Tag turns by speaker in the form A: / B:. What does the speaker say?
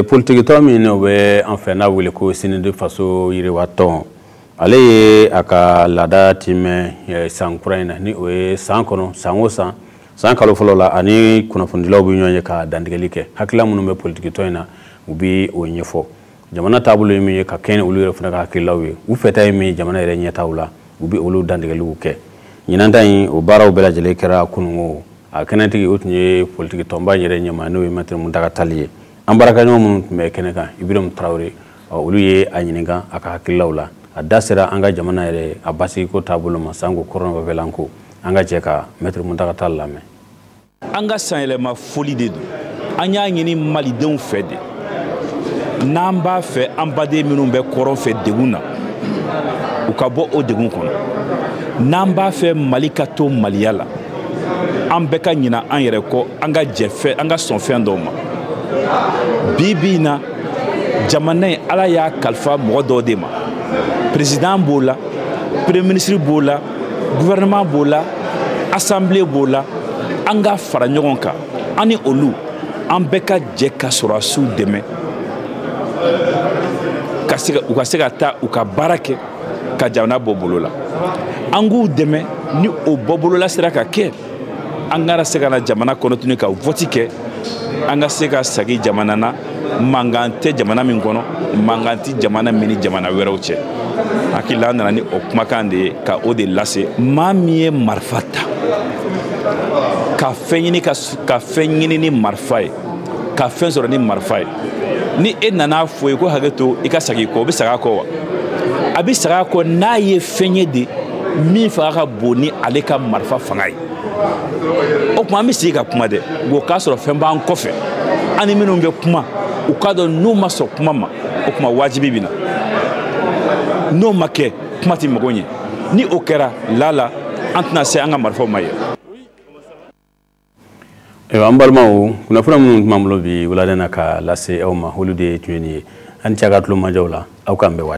A: Politique to min no be en fait na wele ko sini de faso yiri waton ale aka lada time sankuraina ni o sankono sangosa sankalo folo la ani kuna fundilaw bi nyonye ka dandigelike hakila munu be politique to ina ubi o nyefo jamana tabulo mi ka ken ulu re funa ka hakilawe u feta mi jamana re nyeta wula ubi ulu dandigelu ke nyinanta yin o baraw bela jele kera kunungo a kenati utunye politique to mba nyere nyama no matre mun daga taliye ambaraka no mun me keneka Ibrahim Traoré ulu ye anyininga aka hakilawla adasira anga jamana yere abasi ko tabulo masango korona velanko anga jeka mettre muntaka tallame
B: anga sanelema foli de do anya nyini malidenw fede namba fe ambade minnu be koron fe deguna u ka bɔ o degun kono namba fe malikato maliyala an bɛ ka ɲina an yɛrɛ kɔ an ka jɛfɛ an ka sɔn fɛn dɔw ma bibi na jamana in ala y'a kalifa mɔgɔ dɔw de ma président b'o la premier ministre b'o la gouvernement b'o la assemblée b'o la an ka fara ɲɔgɔn kan an ni olu an bɛɛ ka jɛ ka sɔrɔdasiw dɛmɛ u ka se ka taa u ka baara kɛ ka jamana bɔ bolo la an k'u dɛmɛ ni o bɔ bolola sera ka kɛ an ka se ka na jamana kɔnɔ tuguni ka vote kɛ an ka se ka sagi jamana na mankan tɛ jamana min kɔnɔ mankan tɛ jamana min ni jamana wɛrɛw cɛ hakili an nana ni o kumakan de ye ka o de lase maa min ye marifa ta ka fɛn ɲini ni marifa ye ka fɛn sɔrɔ ni marifa ye ni e nana fɔ ye ko hakɛ to i ka sagi kɔ o bɛ saga kɔ wa a bɛ saga kɔ n'a ye fɛn ye de min fanga ka bon ni ale ka marifa fanga ye o tuma an bɛ sigi ka kuma dɛ o k'a sɔrɔ fɛn b'an kɔfɛ an ni minnu bɛ kuma u k'a dɔn n'u ma sɔn kuma ma o tuma wajibi bɛ na n'o ma kɛ kuma tɛ mago ɲɛ ni o kɛra lala an tɛna se an ka marifaw ma yɛrɛ.
A: An balimaw kunnafoni minnu tun b'an bolo bi wulada in na ka lase aw ma olu de ye tun ye nin ye an ni cɛ ka tulo ma jaw la aw k'an bɛn waati.